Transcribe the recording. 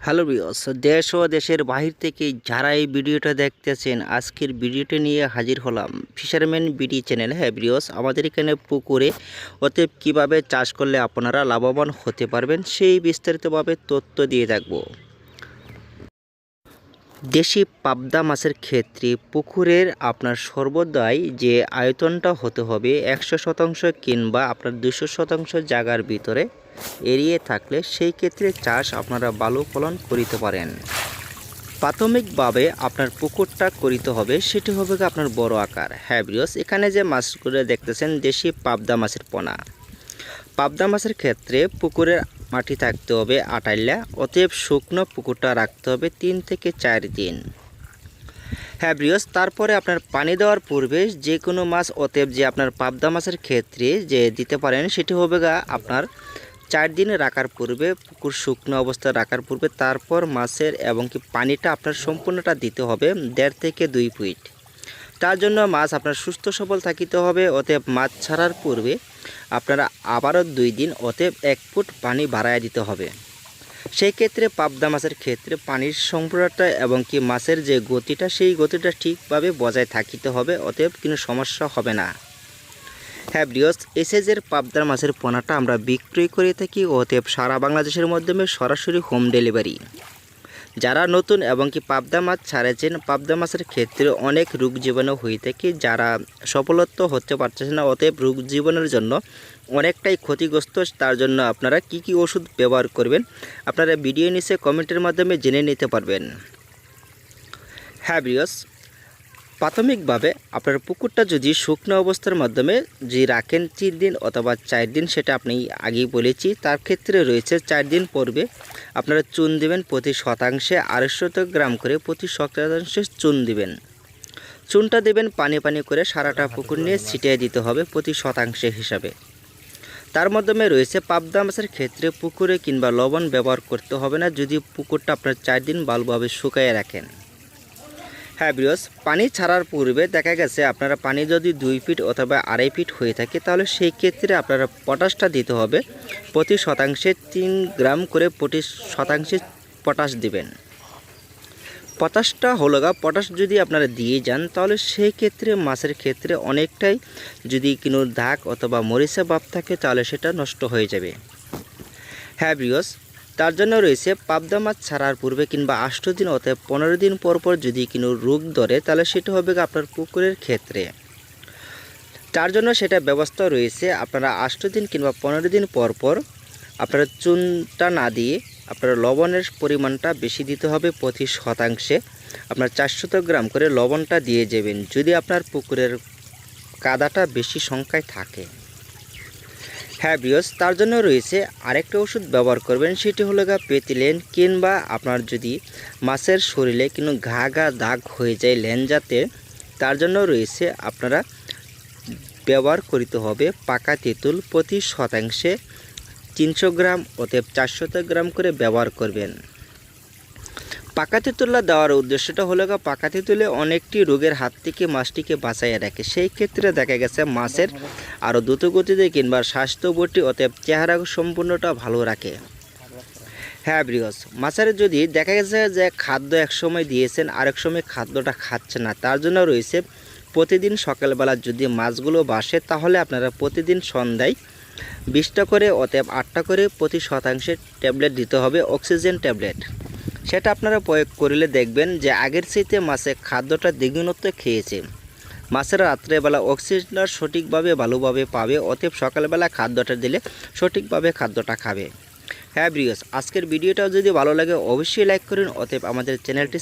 Hello viewers, দেশ ও দেশের বাহির থেকে যারা এই ভিডিওটা দেখতেছেন, আজকের ভিডিওটা নিয়ে হাজির হলাম ফিশারম্যান বিডি চ্যানেল। হ্যাঁ ভিউয়ার্স, আমাদের এখানে পুকুরে অতএব কীভাবে চাষ করলে আপনারা লাভবান হতে পারবেন সেই বিস্তারিতভাবে তথ্য দিয়ে থাকবো। দেশি পাবদা মাছের ক্ষেত্রে পুকুরের আপনার সর্বদাই যে আয়তনটা হতে হবে 100% কিংবা আপনার 200% জায়গার ভিতরে এড়িয়ে থাকলে সেই ক্ষেত্রে চাষ আপনারা ভালো ফলন করিতে পারেন। প্রাথমিকভাবে আপনার পুকুরটা করিতে হবে, সেটি হবে আপনার বড় আকার। হ্যাঁ ভিউয়ার্স, এখানে যে মাছগুলো দেখতেছেন দেশি পাবদা মাছের পোনা। পাবদা মাছের ক্ষেত্রে পুকুরের মাটি থাকতে হবে আটাইলা, অতএব শুকনো পুকুরটা রাখতে হবে 3 থেকে 4 দিন। হ্যাঁ ভিউয়ার্স, তারপরে আপনার পানি দেওয়ার পূর্বে যে কোনো মাছ অতএব যে আপনার পাবদা মাছের ক্ষেত্রে যে দিতে পারেন সেটি হবে আপনার 4 দিন রাখার পূর্বে, পুকুর শুকনো অবস্থায় রাখার পূর্বে। তারপর মাছের এবং কি পানিটা আপনার সম্পূর্ণটা দিতে হবে 1.5 থেকে 2 ফিট। তার জন্য মাছ আপনার সুস্থ সবল থাকিতে হবে। অতএব মাছ ছাড়ার পূর্বে আপনারা আবারও 2 দিন অতএব 1 ফুট পানি বাড়াইয়া দিতে হবে। সেই ক্ষেত্রে পাবদা মাছের ক্ষেত্রে পানির সম্পূর্ণটা এবং কি মাছের যে গতিটা সেই গতিটা ঠিকভাবে বজায় থাকিতে হবে, অতএব কোনো সমস্যা হবে না। হ্যাঁ ভিউয়ার্স, এই সাইজের পাবদা মাছের পোনাটা আমরা বিক্রয় করে থাকি, অতএব সারা বাংলাদেশের মাধ্যমে সরাসরি হোম ডেলিভারি। যারা নতুন এবং কি পাবদা মাছ ছাড়েছেন, পাবদা মাছের ক্ষেত্রে অনেক রোগ জীবাণু হয়ে থাকে, যারা সফলতা হতে পারতেছে না, অতএব রোগ জীবাণুর জন্য অনেকটাই ক্ষতিগ্রস্ত। তার জন্য আপনারা কি কি ওষুধ ব্যবহার করবেন আপনারা ভিডিও নিচে কমেন্টের মাধ্যমে জেনে নিতে পারবেন। হ্যাঁ ভিউয়ার্স, প্রাথমিকভাবে আপনার পুকুরটা যদি শুকনো অবস্থার মাধ্যমে যদি রাখেন 3 দিন অথবা 4 দিন, সেটা আপনি আগেই বলেছি, তার ক্ষেত্রে রয়েছে 4 দিন পূর্বে আপনারা চুন দিবেন প্রতি শতাংশে 250 গ্রাম করে, প্রতি শতাংশে চুন দিবেন। চুনটা দেবেন পানি পানি করে সারাটা পুকুর নিয়ে ছিটিয়ে দিতে হবে প্রতি শতাংশে হিসাবে। তার মাধ্যমে রয়েছে পাবদা মাছের ক্ষেত্রে পুকুরে কিংবা লবণ ব্যবহার করতে হবে না যদি পুকুরটা আপনার 4 দিন ভালোভাবে শুকাইয়ে রাখেন। হ্যাঁ ভিউয়ার্স, পানি ছাড়ার পূর্বে দেখা গেছে আপনারা পানি যদি 2 ফিট অথবা 2.5 ফিট হয়ে থাকে, তাহলে সেই ক্ষেত্রে আপনারা পটাশটা দিতে হবে প্রতি শতাংশে 3 গ্রাম করে, প্রতি শতাংশে পটাশ দিবেন। পটাশটা হলো পটাশ যদি আপনারা দিয়ে যান, তাহলে সেই ক্ষেত্রে মাছের ক্ষেত্রে অনেকটাই যদি কোনো দাগ অথবা মরিচা ভাব থাকে তাহলে সেটা নষ্ট হয়ে যাবে। হ্যাঁ ভিউয়ার্স, তার জন্য রয়েছে পাবদা মাছ ছাড়ার পূর্বে কিংবা 8 দিন অথবা 15 দিন পর পর যদি কোনো রোগ ধরে, তাহলে সেটা হবে আপনার পুকুরের ক্ষেত্রে। তার জন্য সেটা ব্যবস্থা রয়েছে, আপনারা 8 দিন কিংবা 15 দিন পর পর আপনারা চুনটা না দিয়ে আপনারা লবণের পরিমাণটা বেশি দিতে হবে। প্রতি শতাংশে আপনার 400 গ্রাম করে লবণটা দিয়ে যাবেন যদি আপনার পুকুরের কাদাটা বেশি সংখ্যায় থাকে। হ্যাঁ ভিউয়ার্স, তার জন্য রয়েছে আরেকটা ওষুধ ব্যবহার করবেন, সেটি হলো পেতিলেন, কিংবা আপনার যদি মাছের শরীরে কোনো ঘা দাগ হয়ে যায় লেঞ্জাতে, তার জন্য রয়েছে আপনারা ব্যবহার করতে হবে পাকা তেঁতুল প্রতি শতাংশে 300 গ্রাম অতএব 400 গ্রাম করে ব্যবহার করবেন। পাকা তেঁতুলটা দেওয়ার উদ্দেশ্যটা হলো পাকা তেঁতুলে অনেকটি রোগের হাত থেকে মাছটিকে বাঁচাইয়া রাখে। সেই ক্ষেত্রে দেখা গেছে মাছের আরও দ্রুত গতিতে কিংবা স্বাস্থ্যবর্তী অতএব চেহারা সম্পূর্ণটা ভালো রাখে। হ্যাঁ ভিউয়ার্স, মাছের যদি দেখা গেছে যে খাদ্য একসময় দিয়েছেন আরেক সময় খাদ্যটা খাচ্ছে না, তার জন্য রয়েছে প্রতিদিন সকালবেলা যদি মাছগুলো বাসে, তাহলে আপনারা প্রতিদিন সন্ধ্যায় 20টা করে অতএব 8টা করে প্রতি শতাংশে ট্যাবলেট দিতে হবে, অক্সিজেন ট্যাবলেট। সেটা আপনারা প্রয়োগ করলে দেখবেন যে আগের চাইতে মাছে খাদ্যটা দ্বিগুণত্ব খেয়েছে। মাছের রাত্রেবেলা অক্সিজেনটা সঠিকভাবে ভালোভাবে পাবে, অতএব সকালবেলা খাদ্যটা দিলে সঠিকভাবে খাদ্যটা খাবে। হ্যাঁ ভিউয়ার্স, আজকের ভিডিওটাও যদি ভালো লাগে অবশ্যই লাইক করুন, অতএব আমাদের চ্যানেলটি